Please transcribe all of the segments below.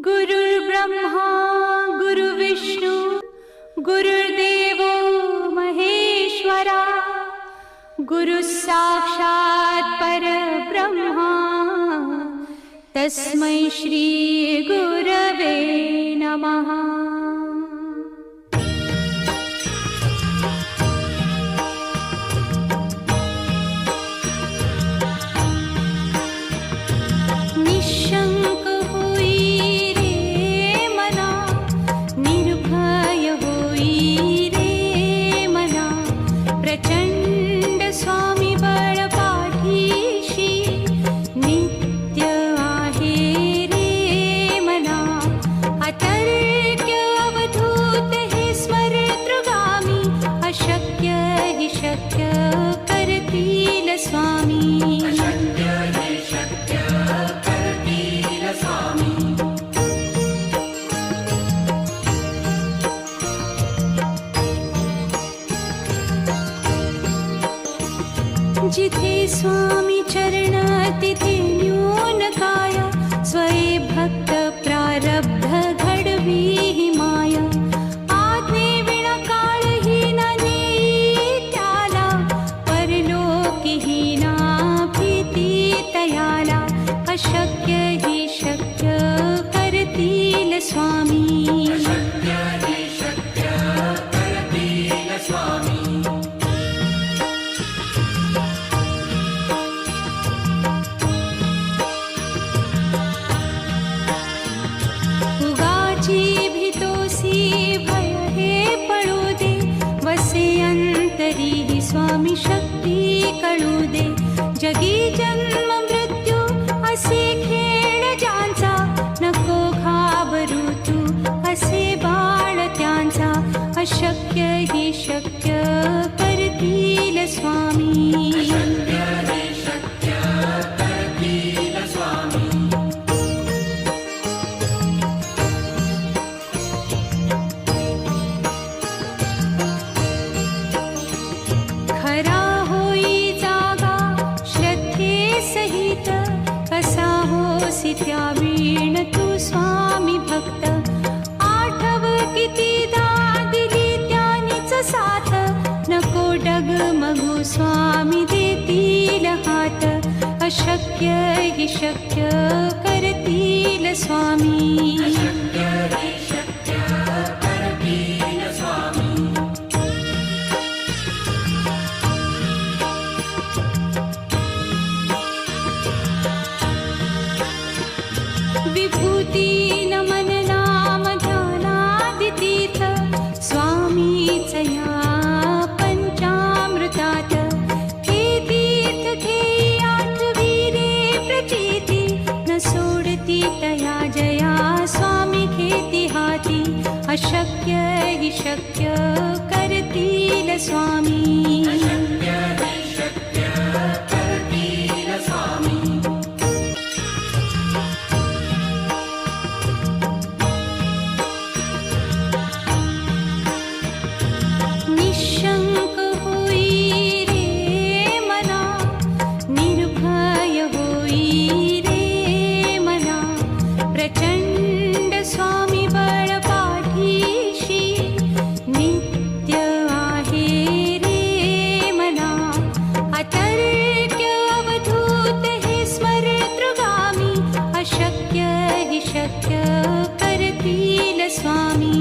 गुरुर्ब्रह्मा गुरुविष्णू गुरुर्देवो महेश्वरा गुरु साक्षात् परब्रह्मा तस्मै श्री गुरवे नमः। निशंक होई रे मना, निर्भय होई रे मना, प्रचंड स्वामी बळ पाठीशी नित्य आहे रे मना। अतर्क्य अवधूत हे स्मरतृगामी, अशक्य हि शक्य करतील स्वामी। जिथे स्वामी चरण तिथे न्यून काया, स्वये भक्त प्रारब्ध घडवी ही माया। आज्ञे विना काळही न नेई त्याला, परलोकी ही ना भीती तयाला। अशक्य ही शक्य करतील स्वामी। स्वामी शक्ती कळू दे, जगी जन्म मृत्यू असे खेळ ज्यांचा। नको घाबरू तू असे बाळ त्यांचा, अशक्य ही शक्य करतील स्वामी। खरा होई जागा श्रद्धे सहित, कसा होसी त्या वीण तू स्वामी भक्त। आठव कितीदा दिली त्यानीच साथ, नको डगमगू स्वामी देतील हात। अशक्य हि शक्य करतील स्वामी। विभूती नमन नाम ध्यानादितीर्थ, स्वामीच या पंचामृतात। हे तीर्थ घेई आठवी रे प्रचिती, न सोडती तया जया स्वामी घेती हाती। अशक्य हि शक्य करतील स्वामी। निशंक होई रे मना, निर्भय होई रे मना, प्रचंड स्वामी बळ पाठीशी नित्य आहे रे मना। अतर्क्य अवधूत हे स्मरतृगामी, अशक्य हि शक्य करतील स्वामी।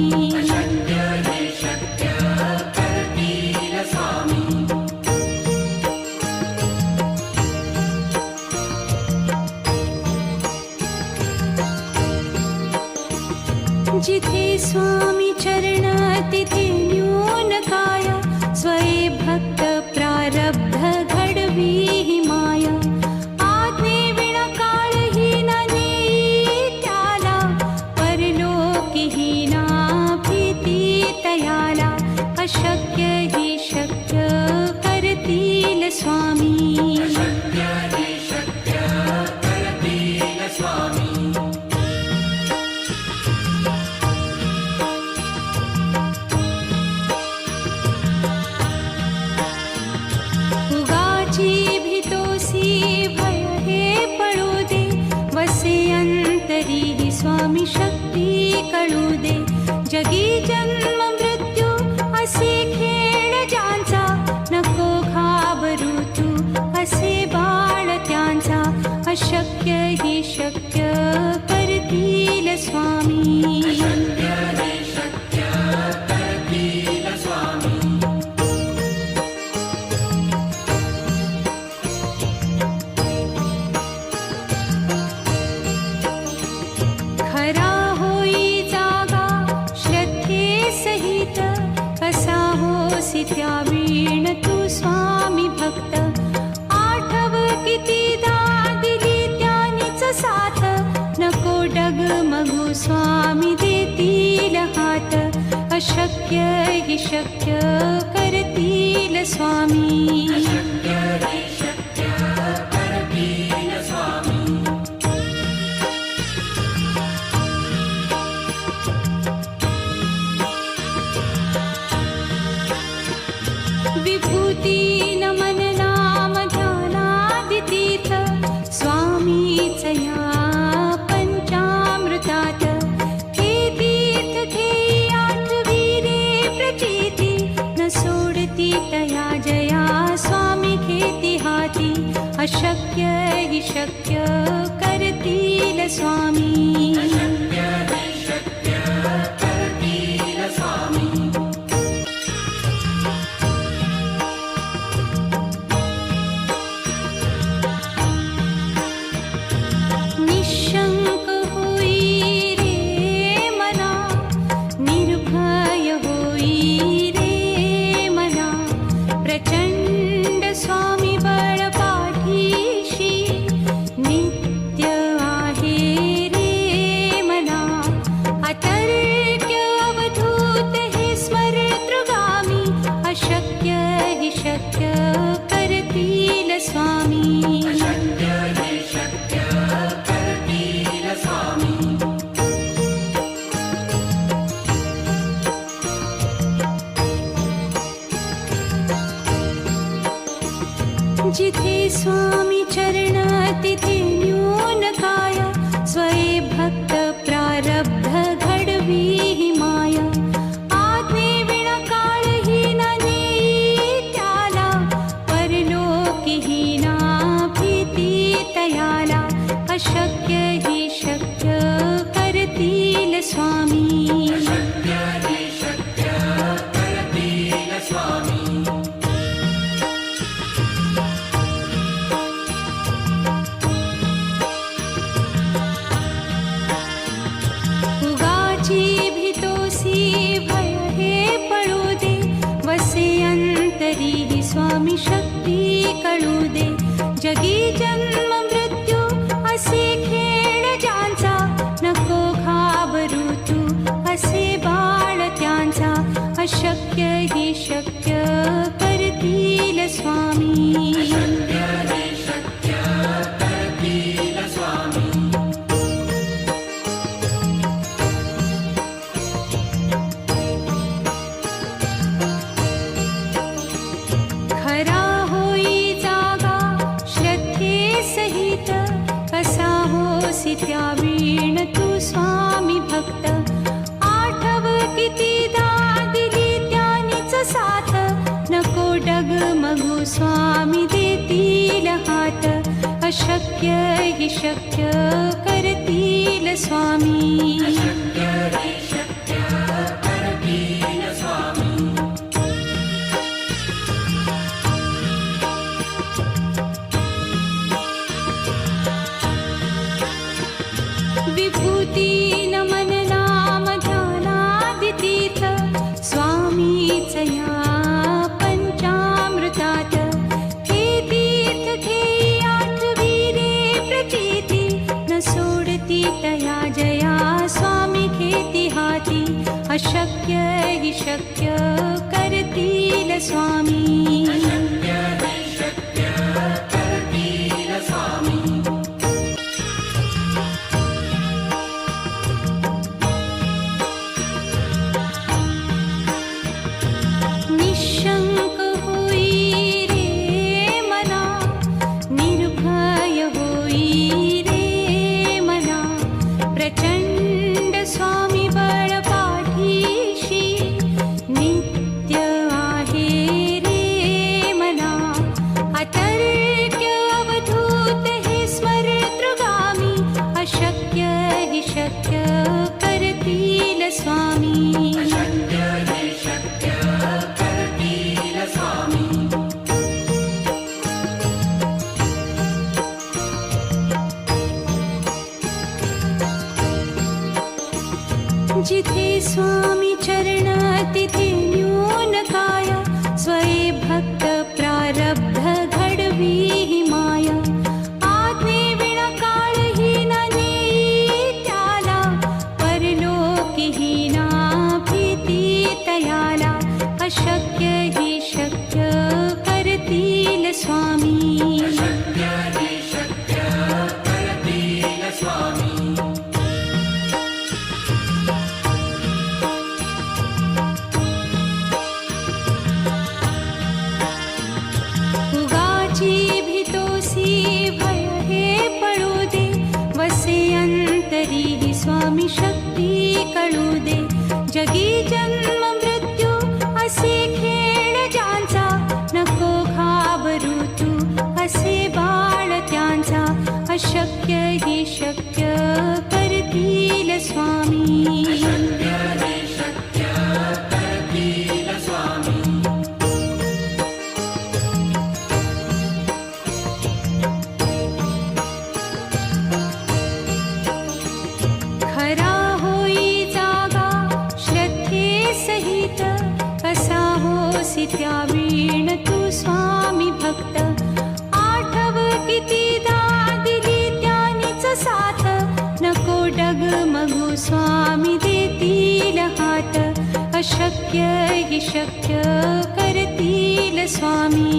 जिथे स्वामी चरण तिथे न्यून काया, स्वये भक्त प्रारब्ध घडवी ही माया। आज्ञे विना काळही न नेई त्याला, परलोकी ही ना भीती तयाला। अशक्य ही शक्य करतील स्वामी। खरा होई जागा श्रद्धे सहित कसा होसी त्यावीण तू स्वामी भक्त आठव कितीदा दिली त्यानीच साथ नको डगमगू स्वामी देतील हात अशक्य हि शक्य करतील स्वामी विभूती नमन नाम ध्यानादितीर्थ स्वामीच या पंचामृतात हे तीर्थ घेई आठवी रे प्रचिती न सोडती तया जया स्वामी घेती हाती अशक्य हि शक्य करतील स्वामी निशंक होई रे मना निर्भय होई रे मना प्रचंड स्वामी बळ पाठीशी नित्य आहे रे मना अतर्क्य अवधूत हे स्मरतृगामी अशक्य हि शक्य करतील स्वामी जिथे स्वामी चरण तिथे न्यून काय स्वये भक्त प्रारब्ध घडवी ही माया आज्ञे विना काळही न नेई त्याला परलोकीही ना भीती तयाला अशक्य हि शक्य करतील स्वामी उगाची भीतोसी भय हे पळू दे वसे अंतरी ही स्वामी शक्ती कळू दे जगी जन्म मृत्यू असे खेळ ज्यांचा नको घाबरू तू असे बाळ त्यांचा अशक्य हि शक्य करतील स्वामी खरा होई जागा श्रद्धे सहित कसा होसी त्यावीण तू स्वामी भक्त आठव कितीदा दिली त्यानीच साथ नको डगमगू स्वामी देतील हात अशक्य हि शक्य करतील स्वामी विभूती नमन नाम ध्यानादितीर्थ स्वामीच या पंचामृतात हे तीर्थ घेई आठवी रे प्रचिती न सोडती तया जया स्वामी घेती हाती अशक्य हि शक्य करतील स्वामी निशंक होई रे मना निर्भय होई रे मना प्रचंड स्वामी बळ पाठीशी नित्य आहे रे मना अतर्क्य अवधूत हे स्मरतृगामी अशक्य हि शक्य करतील स्वामी जिथे स्वामी चरण तिथे न्यून काय, स्वये भक्त प्रारब्ध घडवी ही माया. आज्ञे विना काळही न नेई त्याला, परलोकी ही ना भीती तयाला. अशक्य ही शक्य करतील स्वामी. उगाची भीतोसी भय हे पळू दे, वसे अंतरी ही स्वामी शक्ती कळू दे. जगी जन्म मृत्यू असे खेळ ज्यांचा, नको घाबरू तू असे बाळ त्यांचा. अशक्य ही शक्य करतील स्वामी. खरा होई जागा श्रद्धे सहित, कसा होसी त्या वीण तू स्वामी भक्त. आठव कितीदा दिली त्यानीच साथ, नको डगमगू स्वामी देतील हात. अशक्य ही शक्य करतील स्वामी.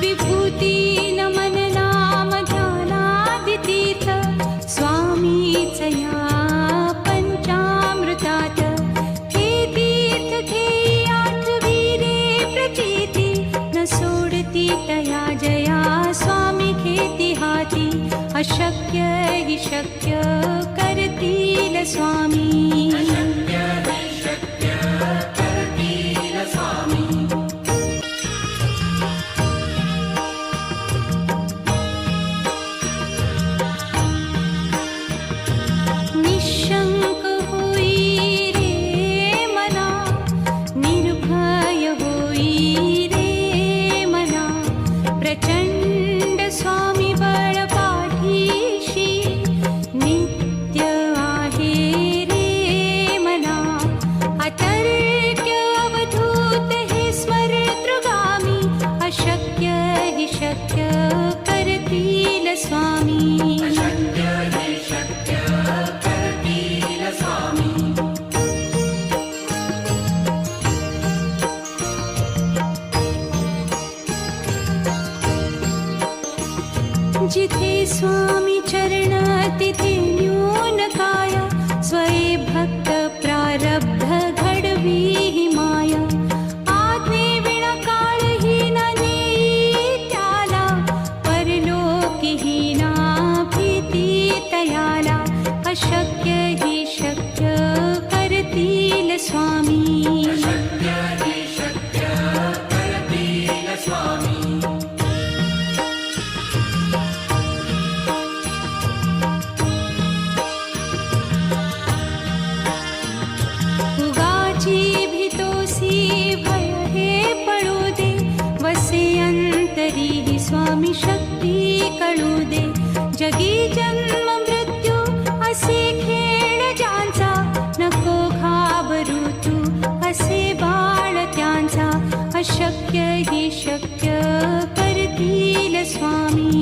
विभूती नमन नाम ध्यानादितीर्थ, स्वामीच या पंचामृतात. हे तीर्थ घेई आठवी रे प्रचिती, न सोडती तया जया स्वामी घेती हाती. अशक्य ही शक्य करतील स्वामी. निशंक होई रे मना, निर्भय होई रे मना. प्रचंड स्वामी बळ पाठीशी, नित्य आहे रे मना. अतर्क्य अवधूत हे स्मरतृगामी, अशक्य हि शक्य करतील स्वामी. जिथे स्वामी चरण तिथे न्यून काय, स्वये भक्त प्रारब्ध घडवी ही माया. आज्ञे विना काळही न नेई त्याला, परलोकी ही ना भीती तयाला. अशक्य ही शक्य करतील स्वामी. उगाची भीतोसी भय हे पळू दे, वसे अंतरी ही स्वामी शक्ती कळू दे. जगी जन्म मृत्यू असे खेळ ज्यांचा, नको घाबरू तू असे बाळ त्यांचा. अशक्य ही शक्य करतील स्वामी.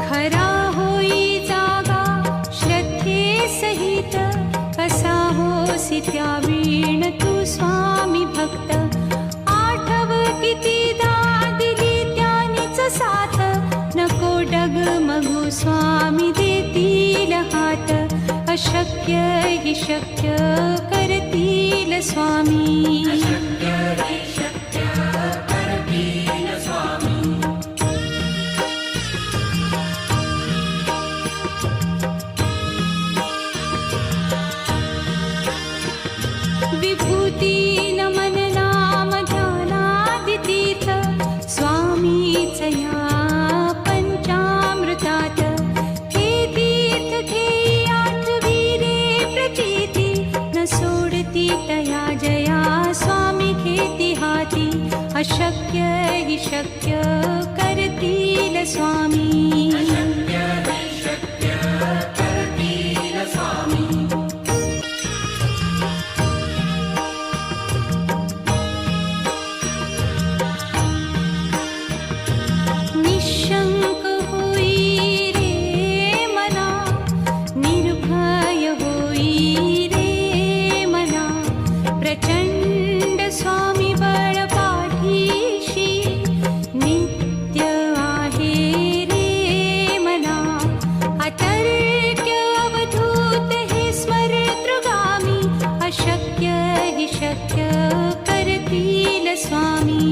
खरा होई जागा श्रद्धे सहित, कसा होसी त्या वीण तू स्वामी भक्त. आठव कितीदा दिली त्यानीच साथ, नको डगमगू स्वामी देतील हात. अशक्य हि शक्य करतील स्वामी. विभूती नमन नाम ध्यानादितीर्थ, शक्य करतील स्वामी. निशंक होई रे मना, निर्भय होई रे मना, प्रचंड स्वामी बळ पाठीशी नित्य आहे रे मना. अतर्क्य अवधूत हे स्मरतृगामी, अशक्य हि शक्य करतील स्वामी.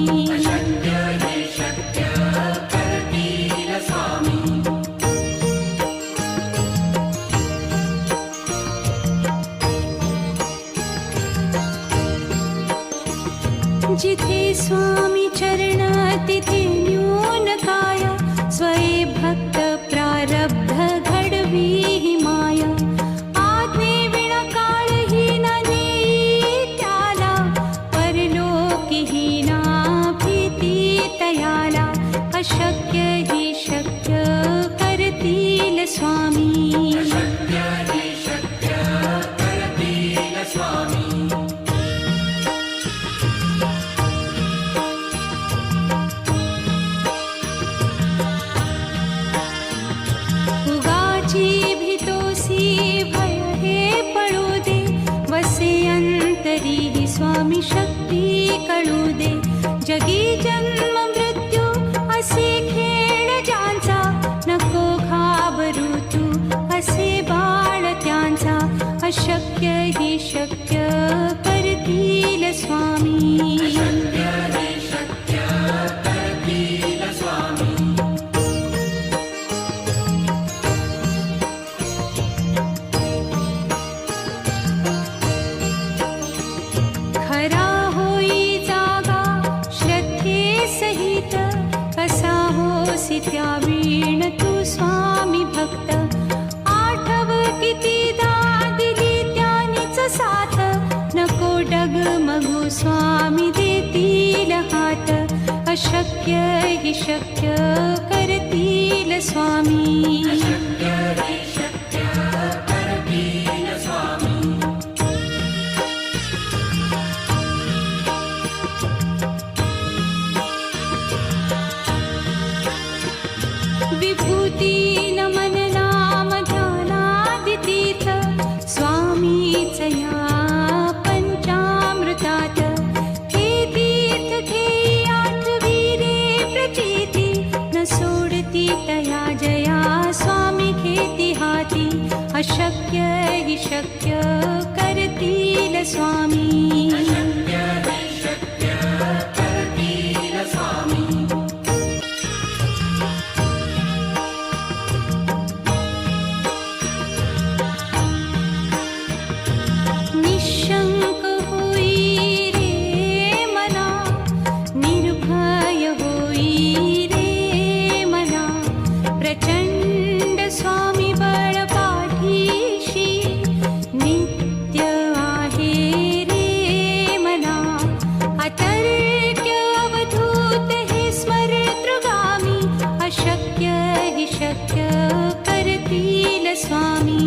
जिथे स्वामी चरण तिथे न्यून काय, स्वये भक्त प्रारब्ध घडवी ही माया. आज्ञे विना काळहीन नेई त्याला, परलोकीहीना भीती तयाला. अशक्य हि शक्य करतील स्वामी. उगाची भीतोसी भय हे पळू दे, वसे अंतरी ही स्वामी शक्ती कळू दे. जगी जन्म मृत्यू असे खेळ ज्यांचा, नको घाबरू तू असे बाळ त्यांचा. अशक्य हि शक्य करतील स्वामी. खरा होई जागा श्रद्धे सहित, कसा होसी त्या वीण तू स्वामी भक्त. आठव कितीदा दिली त्यानीच साथ, नको डगमगू स्वामी देतील हात. अशक्य हि शक्य करतील स्वामी. विभूती नमन नाम ध्यानादितीर्थ, स्वामीच या पंचामृतात. हे तीर्थ घेई आठवी रे प्रचिती, न सोडती तया जया स्वामी घेती हाती. अशक्य हि शक्य करतील स्वामी. निशंक होई रे मना, निर्भय होई रे मना, प्रचंड स्वामी बळ पाठीशी नित्य आहे रे मना. अतर्क्य अवधूत हे स्मरतृगामी, अशक्य हि शक्य करतील स्वामी.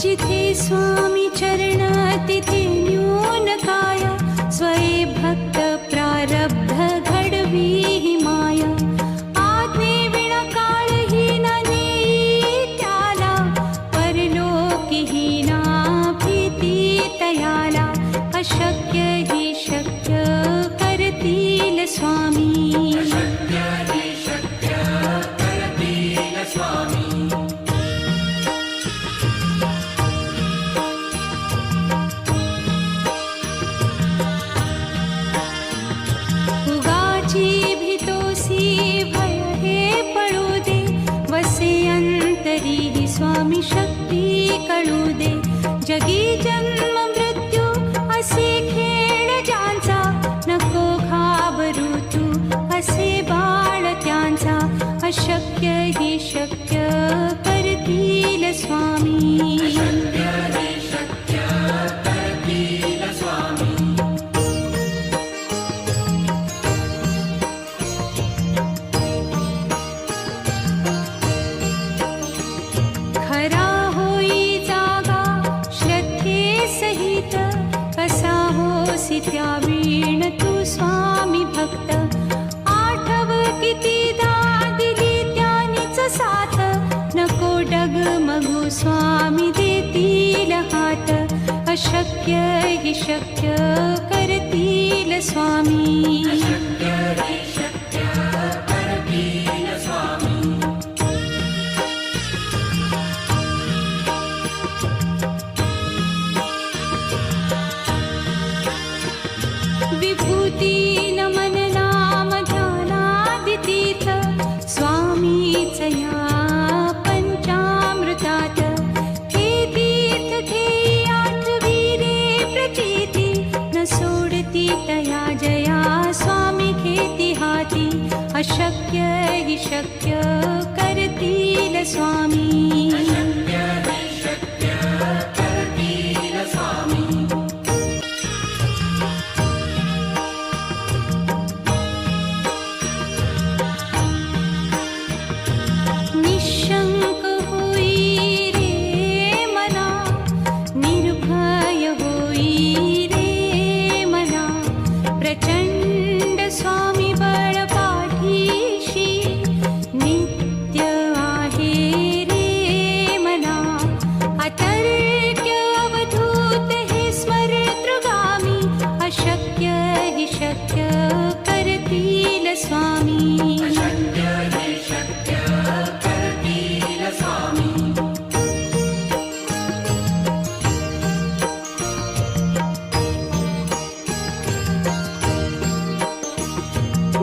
जिथे स्वामी चरण तिथे न्यून काय, स्वये भक्त प्रारब्ध घडवी ही माया. आज्ञे विना काळहीन नेई त्याला, परलोकीहीना भीती तयाला. अशक्य हि शक्य करतील स्वामी. उगाची भीतोसी भय हे पळू दे, वसे अंतरी ही स्वामी शक्ती कळू दे. जगी जन्म मृत्यू असे खेळ ज्यांचा, नको घाबरू तू अशक्य हि शक्य करतील स्वामी. विभूती नमन नाम ध्यानादितीर्थ स्वामीच या पंचामृतात. हे तीर्थ घेई आठविरे प्रचिती न सोडती तया जया स्वामी घेती हाती. अशक्य हि शक्य करतील स्वामी. निशंक होई रे मना, निर्भय होई रे मना. प्रचंड स्वामी बळ पाठीशी नित्य आहे रे मना. अतर्क्य अवधूत हे स्मरतृगामी. अशक्य हि शक्य करतील स्वामी.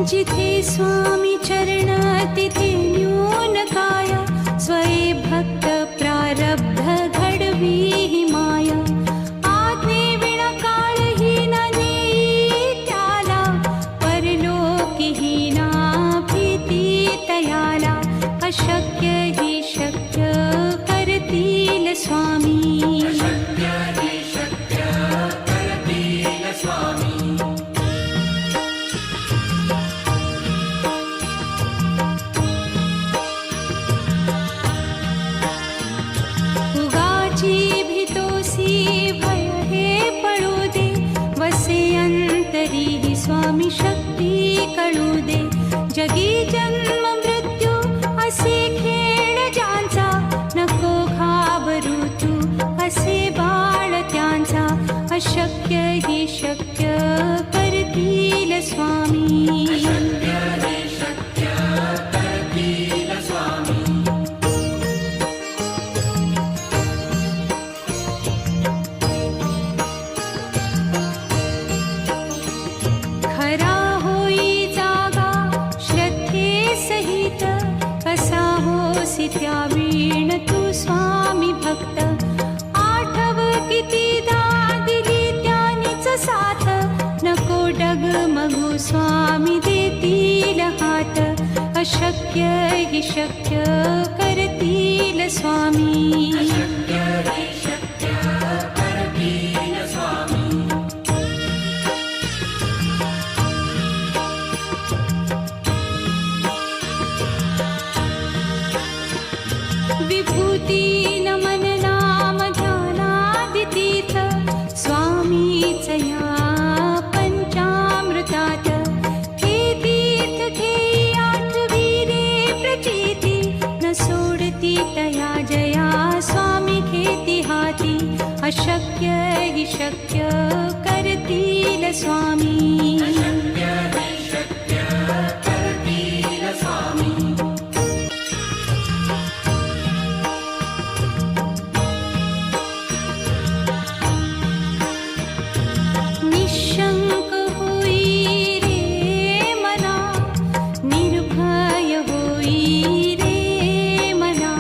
जिथे स्वामी चरण तिथे न्यून काय. स्वये भक्त प्रारब्ध घडवी हि माया. आज्ञे विना काळही न नेई त्याला. परलोकी हि ना भीती तयाला. अशक्य हि शक्य करतील स्वामी. उगाची भीतोसी भय हे पळू दे. वसे अंतरी हि स्वामी शक्ती कळू दे. जगी जन्म मृत्यू असे खेळ ज्यांचा. नको घाबरू तू असे बाळ त्यांचा. अशक्य हि शक्य करतील स्वामी. खरा होई जागा श्रद्धे सहित. कसा होसी त्या वीण तू स्वामी भक्त. आठव कितीदा दिली त्यानीच साथ. नको डगमगू स्वामी देतील हात. अशक्य हि शक्य करतील स्वामी. विभूती नमन नाम ध्यानादितीर्थ स्वामीच या पंचामृतात. हे तीर्थ घेई आठविरे प्रचिती न सोडती तया जया स्वामी घेती हाती. अशक्य हि शक्य करतील स्वामी. निशंक होई रे मना, निर्भय होई रे मना.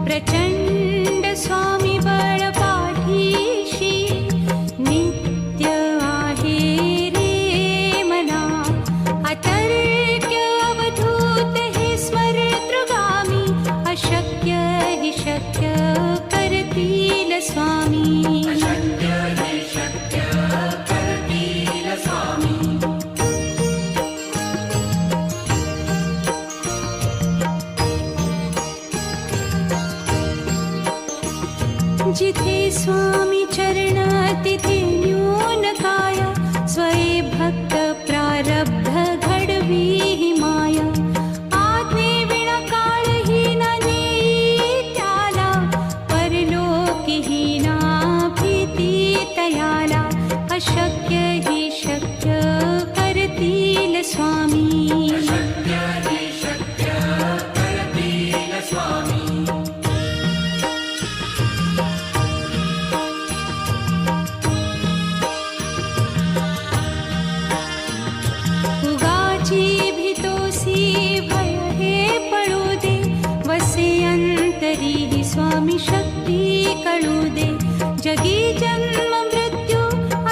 प्रचंड स्वामी बळ पाठीशी नित्य आहे रे मना. अतर्क्य अवधूत हे स्मरतृगामी. अशक्य हि शक्य करतील स्वामी. जिथे स्वामी चरण तिथे न्यून काय. स्वये भक्त प्रारब्ध घडवी हि माया. आज्ञे विना काळही न नेई त्याला. परलोकी हि ना भीती तया स्वामी अशक्य हि शक्य करतील स्वामी उगाची भीतोसी भय हे पळू दे वसे अंतरी ही स्वामी शक्ती कळू दे जगी जन्म मृत्यू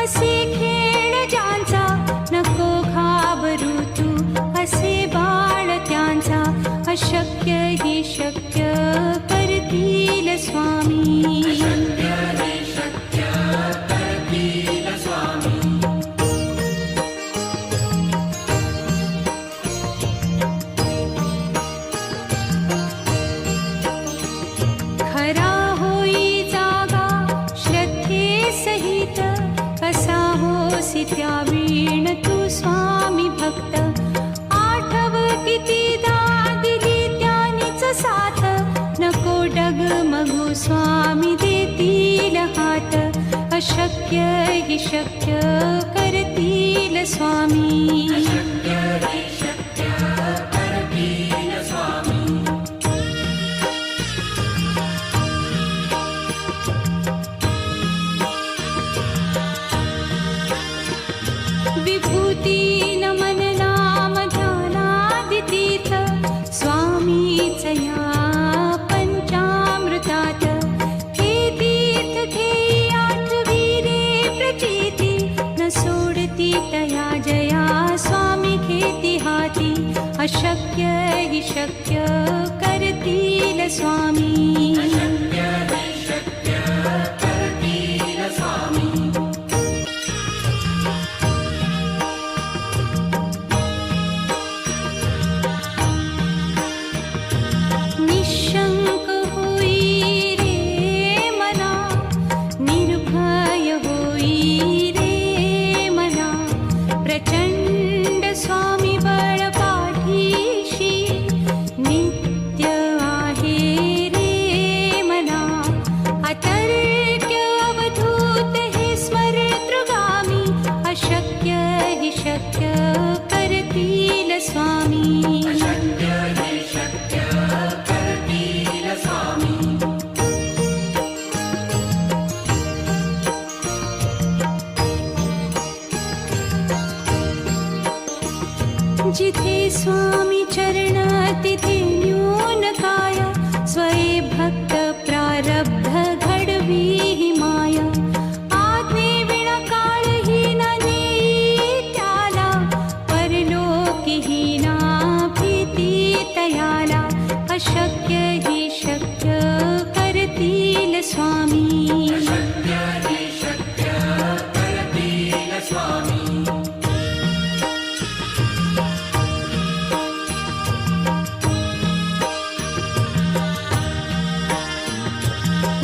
असे खेळ ज्यांचा नको घाबरू तू असे बाळ त्यांचा अशक्य ही शक्य करतील स्वामी अशक्य हि शक्य करतील स्वामी खरा होई जागा श्रद्धे सहित कसा होसी त्या वीण तू स्वामी भक्त आठव कितीदा दिली त्यानीच साथ नको डगमगू स्वामी देतील हात अशक्य हि शक्य करतील स्वामी अशक्य हि शक्य करतील स्वामी विभूती नमन नाम ध्यानादितीर्थ स्वामीच या पंचामृतात हे तीर्थ घेई आठवी रे प्रचिती न सोडती तया जया स्वामी घेती हाती अशक्य हि शक्य करतील स्वामी अशक्य हि शक्य करतील स्वामी निशंक होई रे मना निर्भय होई रे मना प्रचंड स्वामी बळ पाठीशी नित्य आहे रे मना अतर्क्य अवधूत हे स्मरतृगामी अशक्य हि शक्य करतील स्वामी अशक्य हि शक्य करतील स्वामी जिथे स्वामी चरण तिथे न्यून काय स्वये भक्त प्रारब्ध घडवी ही माया आज्ञे विना काळही न नेई त्याला परलोकीही ना भीती तयाला अशक्य हि शक्य करतील स्वामी अशक्य हि शक्य करतील स्वामी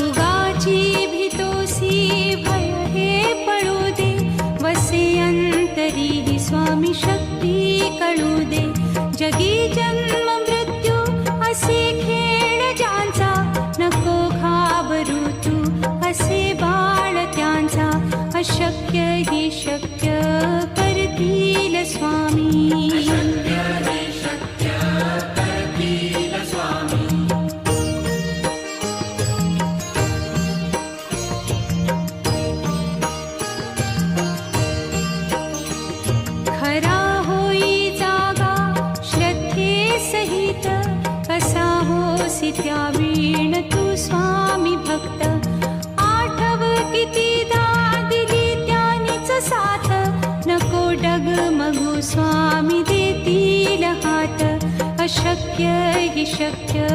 उगाची भीतोसी भय हे पळू दे वसे अंतरी ही स्वामी शक्ती कळू दे जगी जन्म मृत्यू असे खेळ ज्यांचा नको घाबरू तू असे बाळ त्यांचा अशक्य हि शक्य करतील स्वामी अशक्य हि शक्य करतील स्वामी खरा होई जागा श्रद्धे सहित कसा होसी त्या वीण तू स्वामी भक्त आठव कितीदा दिली त्यानीच साथ नको डगमगू स्वामी देतील हात अशक्य हि शक्य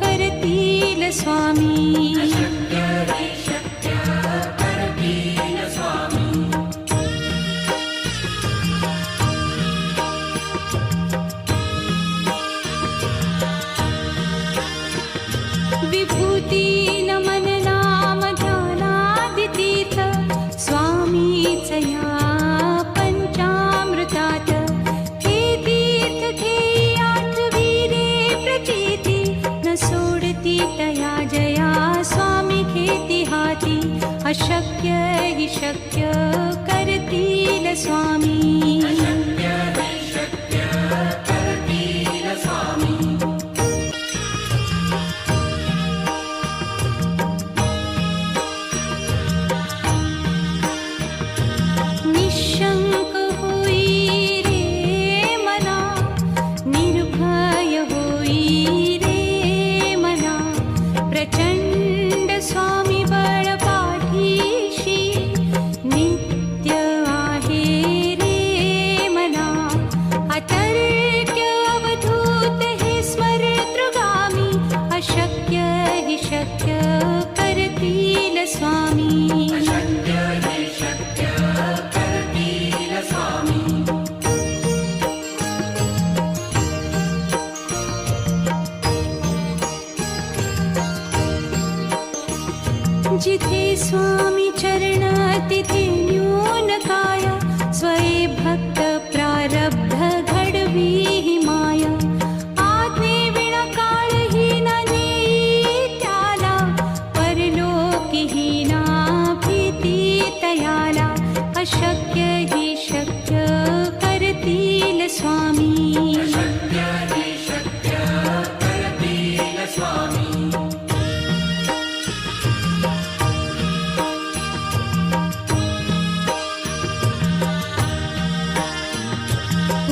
करतील स्वामी अशक्य हि शक्य करतील स्वामी विभूती नमन नाम ध्यानादितीर्थ स्वामीच या पंचामृतात हे तीर्थ घेई आठवी रे प्रचिती न सोडती तया जया स्वामी घेती हा जिथे स्वामी चरण तिथे न्यून काय स्वये भक्त प्रारब्ध घडवी ही माया आज्ञे विना काळही न नेई त्याला परलोकी ही ना भीती तयाला अशक्य ही शक्य करतील स्वामी शक्य हि शक्य करतील स्वामी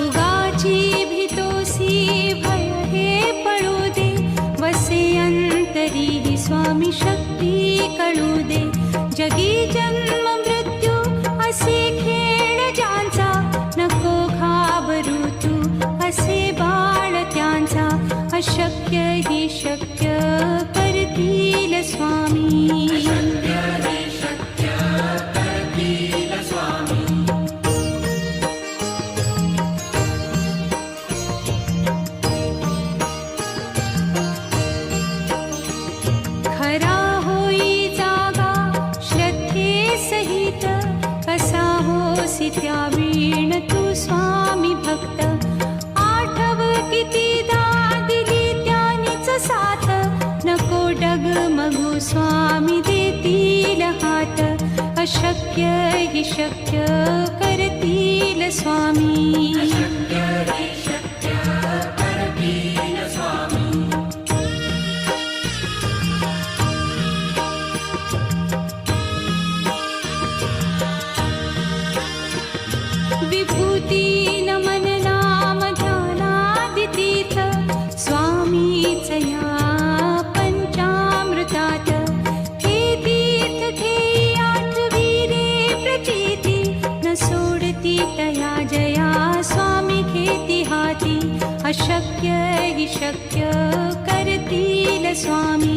उगाची भीतोसी भय हे पळू दे वसे अंतरी ही स्वामी शक्ती कळू दे जगी जन्म मृत्यू असे खेळ ज्यांचा नको घाबरू तू असे बाळ त्यांचा अशक्य ही शक्य करतील स्वामी शक्य हि शक्य करतील स्वामी खरा होई जागा श्रद्धे सहित कसा होसी त्या वीण तू स्वामी भक्त आठव कितीदा दिली त्यानीच साथ नको डगमगू स्वामी देतील हात अशक्य हि शक्य करतील स्वामी शक्य हि शक्य करतील स्वामी विभूती नमन नाम ध्यानादितीर्थ स्वामीच या पंचामृतात हे तीर्थ घेई आठवी रे प्रचिती न सोडती तया जया स्वामी घेती हाती अशक्य हि शक्य करतील स्वामी